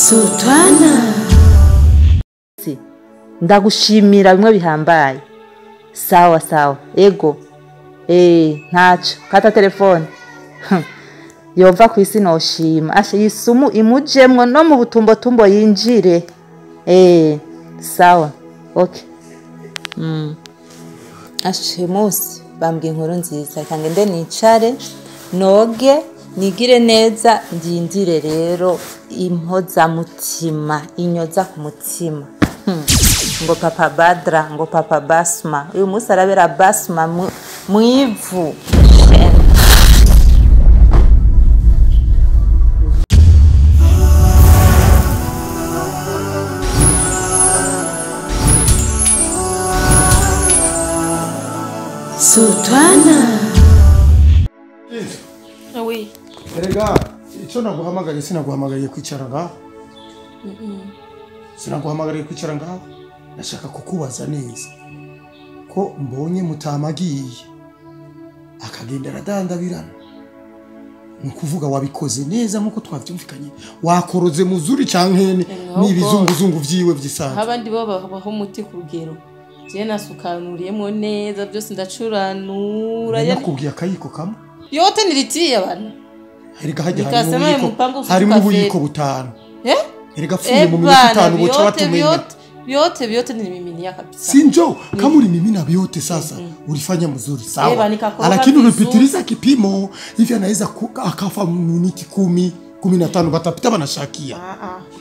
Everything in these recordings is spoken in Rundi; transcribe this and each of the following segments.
Sultana ndagushimira bimwe bihambaye. Sawa sawa ego ntaco kata telefone yova ku isi noshima ashe yisumu imujemwo no mu butumbo yinjire. Sawa okay. Ashe musi bambwiye inkuru nziza kange nde nicare noge nigire neza ndindire rero impoza mutima inyoza ku mutima. Ngo papa Badra ngo papa Basma uyu musi arabera Basma mwivu. Sultana Oui. Erega icyo naguhamagaye sinaguhamagaye kwicara ngaho. Sinaguhamagaye kwicara ngaho. Nashaka kukubaza neza ko mbonye mutamagiye akagenda radandabirana. Nukuvuga wabikoze neza nkuko twavyumvikanye. Wakoroze muzuri cankene n'ibizunguzungu vyiwe vyisanga. Abandi bo baho muti ku rugero. Je nasukanuriyemo neza byose ndacuranura. Nakubwiye akayiko kamwe. Yote nilitiye bana. Erega hajya harimo ubuyiko butanu. Erega fuye mu minota 5 boca batumenya. Vyote ni mimini ya kabisa. Sinjo, kama ulimimina vyote sasa, ulifanya mzuri sawa. Lakini unapitiliza kipimo, hivi anaweza akafa miniti 10, 15 batapita banashakia.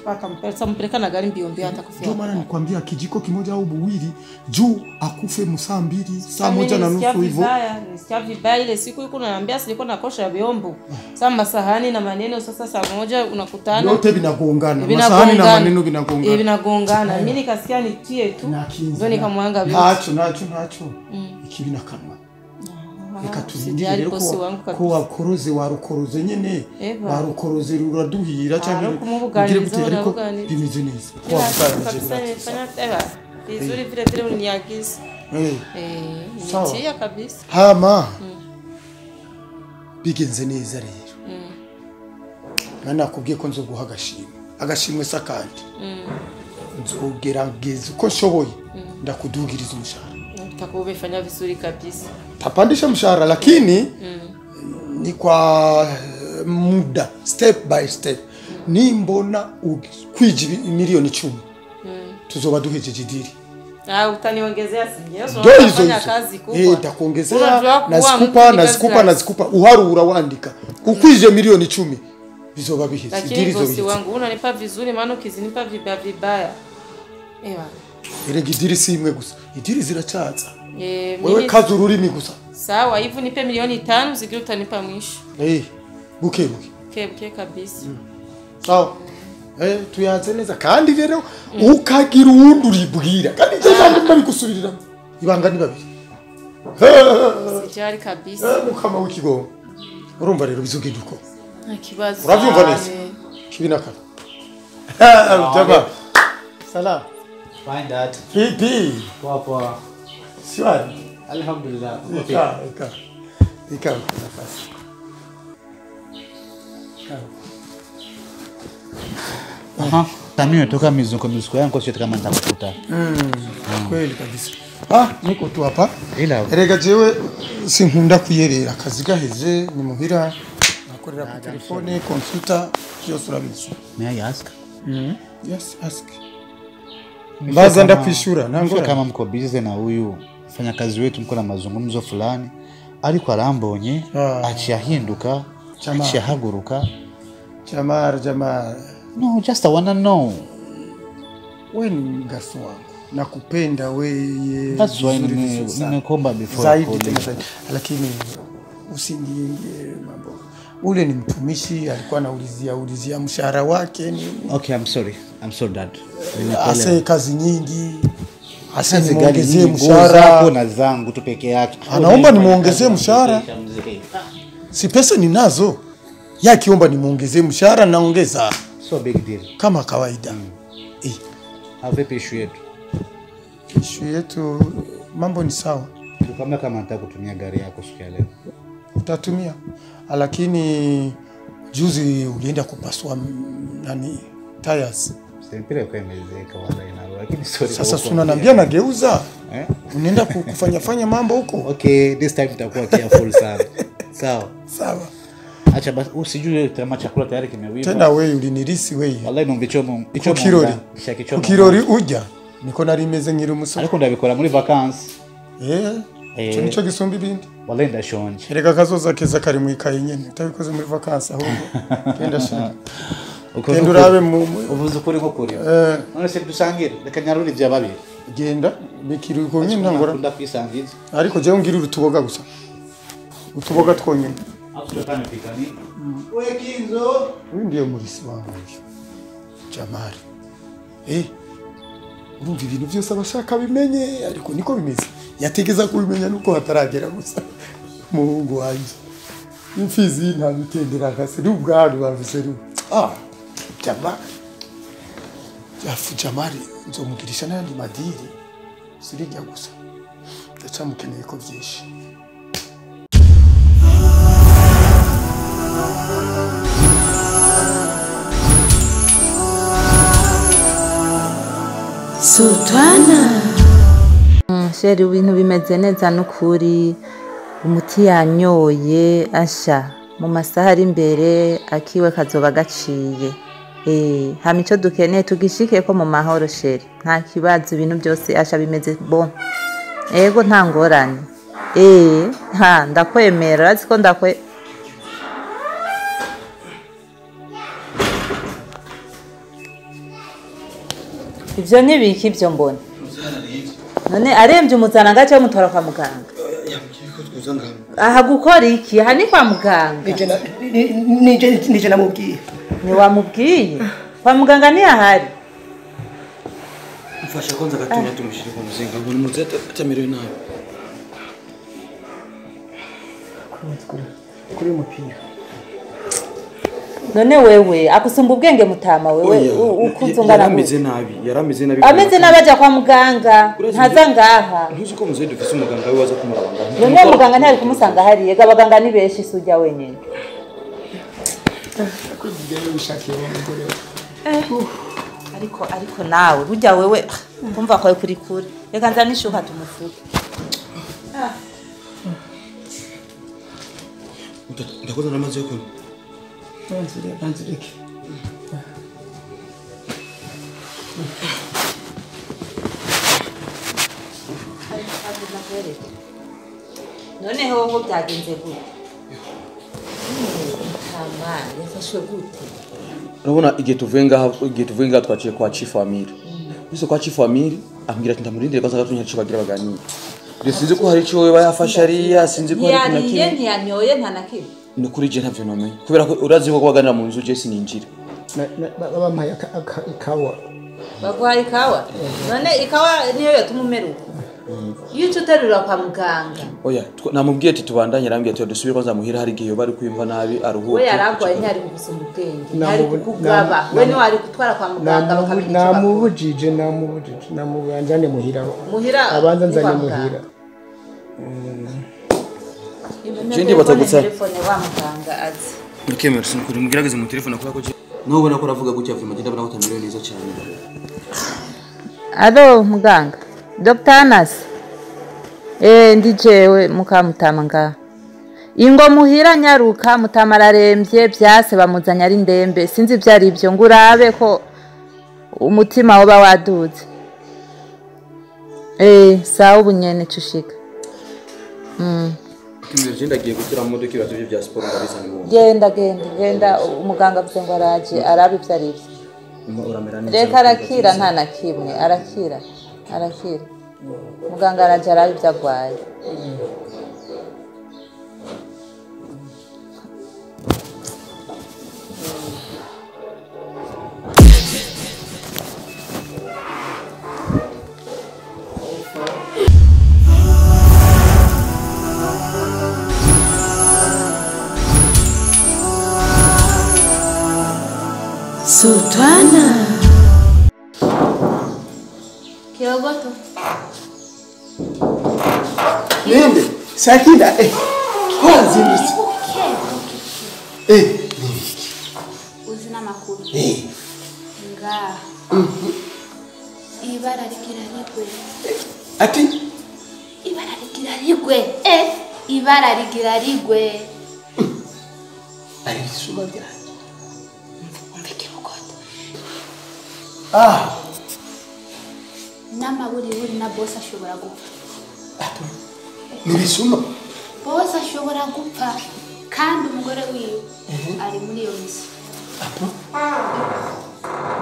Batampeleka mpeleka na gari mbio hata kufia. Ndio maana nikwambia kijiko kimoja au buwili juu akufe saa 2, saa 1:30 hivyo. Nisikia vibaya ile siku yuko ananiambia silikuwa nakosha vyombo. Sasa masahani na maneno sasa saa 1 unakutana. Yote vinagongana. Masahani na maneno vinagongana. Vinagongana. Mimi nikasikia nitie tu. Ndio nikamwanga vyote. Nacho. Ikibi na kanwa. Ikatuzindira rero ko wakoroze warukoroze nyene warukoroze ruraduhira cyane ugire gute ariko bimeze neza ko wabukanije fanya tera vizuri vile vile uniagiza nitia kabisa hama bigenze neza rero nana kubwiye ko nzoguha agashimwe sakandi nzogerageza uko nshoboye ndakudugiriza umushahara takubefanya vizuri kabisa. Tapandisha mshahara lakini ni kwa muda step by step. Ni mbona kwiji milioni 10. Tuzoba duhejeje diri. Utaniongezea sinyo. Ndio hizo kazi kubwa. Ndakuongezea nazikupa uharura wandika. Ukwije milioni 10. Bizoba biheze. Diri zo biheze. Wangu unanipa vizuri maana ukizinipa vibaya. Erega idiri si imwe gusa. Idiri ziracaza. Wewe kazi ururimi gusa. Sawa, hivyo nipe milioni 5 zikiri utanipa mwisho. Buke. Buke kabisa. Sawa. Tuyaze neza kandi rero ukagira uwundi uribwira. Kandi cyane mbari gusubirira. Ibanga ni babiri. Sijari kabisa. Mukama w'ikigo. Urumva rero bizogenda uko. Nta kibazo. Uravyumva neza? Kibinaka. Jaba. Salam. Fine dad. Pipi. Poa. Swali. Alhamdulillah. Okay. Ika nafasi. Tamio toka mizuko yangu sio kama nitakuta. Kweli kabisa. Niko tu hapa. Erega jewe sinkunda kuyerera akazi gaheze ni muhira nakorera ku telefone, computer, byose urabizi. May I ask? Yes, ask. Mbaza ndakwishura nangora kama mko busy na huyu fanya kazi wetu mko na mazungumzo fulani ariko arambonye aciyahinduka aciyahaguruka Jamar no just I wanna know wewe ni gaso wangu nakupenda wewe that's why nimekomba before zaidi lakini usingienge mambo ule ni mtumishi alikuwa anaulizia mshahara wake ni okay I'm sorry dad ase kazi nyingi ase nimuongezee mshahara na zangu tu peke yake anaomba nimuongezee mshahara si pesa ninazo yakiomba nimuongezee mshahara naongeza so big deal kama kawaida havipi issue yetu mambo ni sawa kama nataka kutumia gari yako siku ya leo utatumia lakini juzi ulienda kupasua nani tires. Mpira kuemezeka wallahi na lakini sorry. Sasa tunaniambia nageuza. Unaenda kufanya mambo huko. Okay, this time nitakuwa careful sana. Sawa. Sawa. Acha basi usijue kama chakula tayari kimeiva. Tena wewe ulinirisi wewe. Wallahi numbichomo kirori. Kirori uja. Niko narimeze nkiri umusore. Ariko ndabikora muri vacances. Cyo nico gisumba ibindi. Wallahi ndashonje. Erega kazoza keza kari mu ikaye nyene. Utabikoze muri vacances ahubwo. Genda shaka. Genda urabe mu uvuze ukuri nko kuri. None se dusangire reka nyaruri bya babiri. Genda bikiruko nyine ntangora. Ndakwisangiza. Ariko je ngira utuboga gusa. Utuboga twonyine. Tutana pikani. Wewe Kinzo. Uyu ndiye murisi wangu. Jamari. Urumva ibintu byose abashaka bimenye ariko niko bimeze. Yategeza kubimenya nuko hataragera gusa. Muhungu wanje. Imfizi nta bitendera kase rubwari bavuze Jamari. Jamari nzomugirisha n'andi madiri. Sirijya gusa. Ndacamukeneye ko byinshi. Sultana. Sheri ibintu bimeze neza n'ukuri umuti yanyoye asha mu masaha ari imbere akiwe kazoba gaciye. Hama ico dukeneye tugishike ko mu mahoro sheri nta kibazo ibintu byose asha bimeze bon. Ego nta ngorane. Ndakwemera aziko Ivyo nibiki ivyo mbona? None aremvye umuzana ngace mutora kwa muganga. Aha gukora iki? Aha ni kwa muganga. Nije namubwiye. Ni wamubwiye? Kwa muganga ni ahari. Mfasha kwanza gatunya tumushire ku muzinga ngo muze atamerewe nabi. Kuri mupira. None wewe akusumba ubwenge mutama wewe ukuzungana yarameze nabi ameze nabaja kwa muganga ntaza ngaha ntuzi ko muze dufise umuganga we waza kumurabanga none muganga ntari kumusanga hari yega abaganga ni beshi sujya wenyene ariko nawe burya wewe kumva kwawe kuri kuri reka nzanishuka tumufuke ndakoze namaze yo kuno Banzireke. None hoho byagenze gute? Yafashwe gute? Urabona igihe tuvuye twaciye kwa Chief Amiri. Bise kwa Chief Amiri ambwira ati ndamurindire kwa zagatumye cyo bagira baganira. Sinzi ko hari cyo we bayafasha ariya sinzi ko hari kinakimwe. Ntiyanyoye nta nakimwe. Ni kuri je ntavyo namenye kubera ko urazi ko kubaganira mu nzu je sininjira babampaye ikawa bagwaye ikawa none ikawa niyo yatumumeruka yico terura kwa muganga oya namubwiye ati tubandanye arambye ati dusubire kwanza muhira hari gihe bari kwimva nabi aruhuka we yaragwaye ntari gusumba ubwenge ntari kugaba we ni wari gutwara kwa muganga bakabije namubujije namubanjane muhira abanza nzanye muhira Jendi batagutsa telefone wa muganga azi. Okay merci nkuri mugerageze mu telefone akora ko no ubona ko ravuga gutya vuma genda bana gutamira neza cyane. Allo muganga. Dr. Anas. Ndi jewe mukamutama nga. Ingo muhira nyaruka mutamararemvye byase bamuzanya ari ndembe sinzi byari ibyo ngurabe ko umutima woba waduze. Sawa ubunyene cushika. Genda giye gutira mu modoka ibibazo bya sport ngabizana mu. Genda umuganga avuze ngo araje arabe byari ibyo. Uramera neza. Reka arakira nta na kimwe arakira. Muganga araje arabe byagwaye. Sultana Kiogoto Nende Sakina Kwazindutse Uzina makuru nga ibara rigira rigwe ati ibara rigira rigwe ibara rigira rigwe ari suma byanje umvike ukoto n'amaburi na boss ashobora gupfa nibisuma boss ashobora gupfa kandi umugore wiwe ari muri iyo misi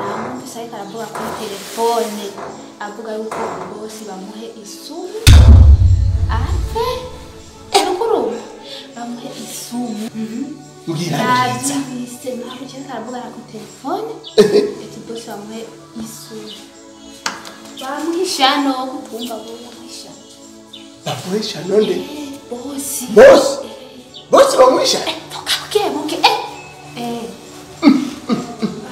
namwumvise ariko aravuga kuri telefone avuga yuko boss bamuhe isumu afe urukuru bamuhe isumu nabyumvise ntabwo cyane aravuga kuri telefone eti boss bamuhe isumu bamuhisha no kutumva ngo bamuhisha bamuhisha nonde boss bamuhisha muke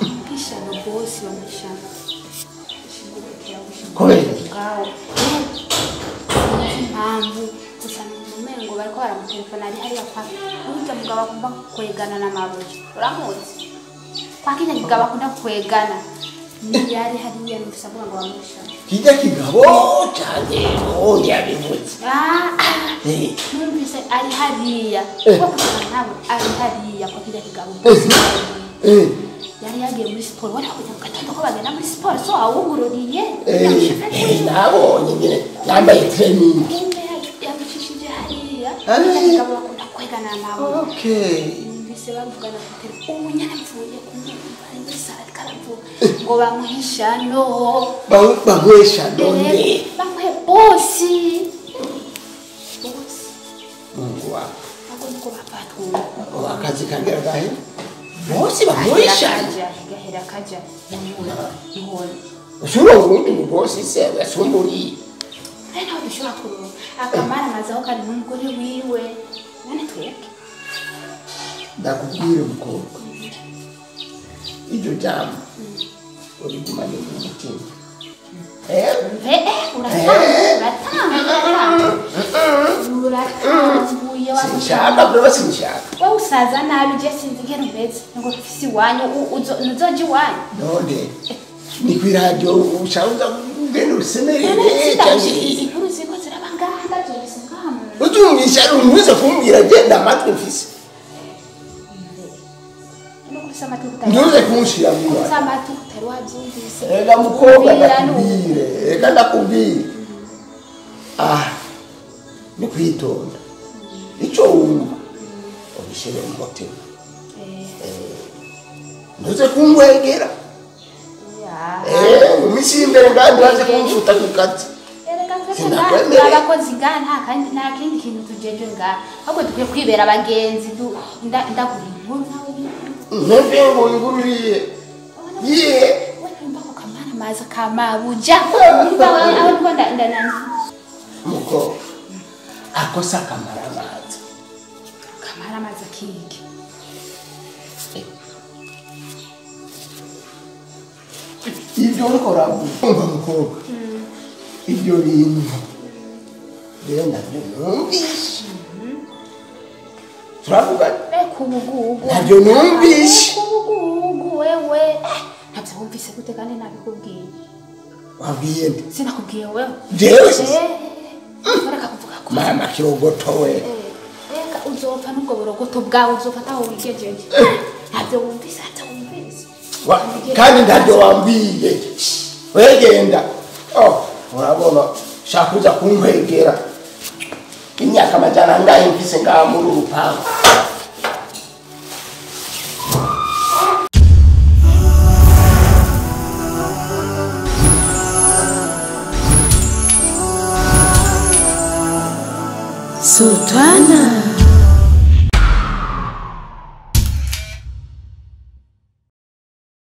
bamuhisha no boss bamuhisha impamvu gusa n'umengo bariko baramutelefona ari hariya kwa urya mugabo akunda kwegana n'amabuye uramuzi kwa kijya kigabo akunda kwegana yari hariya n'usavuga ngo bamuhisha kijya kigabo cyane yabivuze numvise ari hariya kuko ntabwo ari hariya kwa kijya kigabo yari yagiye muri siporo wari kujya mu gatondo ko bagenda muri siporo so awugururiye nabonye nyine yambaye training yamushishije hariya kigabo bakunda kwegana nabo mbese bavugana ku telefone ubu nyine mvuye kumva ari muri sala karavuga ngo bamuhisha no bamuhisha none bamuhe bosi ngwa ako niko bafatwa akazi kangera gahe bosi bamuhisha gahera kaja ihora ushobora kundi mu bosi se yasumburi ntaho dushobora kuronka akamara mazaho kari n'umugore wiwe none twebwe ndakubwira umukobwa iryo jambo urigumane mu mutima uratambuye sinshaka bro sinshaka wowe usaza nabi je sinzi ngero mbeze ngo fisi wanyu uzoje wanyu none ni ku radio ushauza ngene usemerere cyane inkuru ziko zirabanganda byose ngamu utumwisha umuze kumbwira genda amatwi mfise nduze kunshira mwa samatu tarwa byumvise ega mukobwa ndakubwire ega ndakubwire ni kwitonda icyo wumva ubishire mu mutima nduze kumwegera umisi imbere ngandi waze kumfuta kukati abakozi ngaha nta kindi kintu tujeje ngaha ahubwo dukwiye kwibera abagenzi ndagura inkuru nawe ntembe ngo ingururiye wumva ko kamara maza kamabuja aho niko ndanana muko akosa kamara maza kiki ibyo ukora umva mukobwa ibyo bintu rero ndabyumvise turavuga kubugugu ntabyo numvise kubugugu wewe ntabyo wumvise gute kandi nabikubwiye wabwiye nde sinakubwiye wewe jewe baraka kuvuga ko mama kirogoto we reka uzopfa n'ubwo burogoto bwawe uzofata aho wigejeje ntabyo wumvise kandi ntabyo wambwiye wegenda urabona shaka uza kunkwegera imyaka amajana angahe mfise ngaha muri urupangu Sultana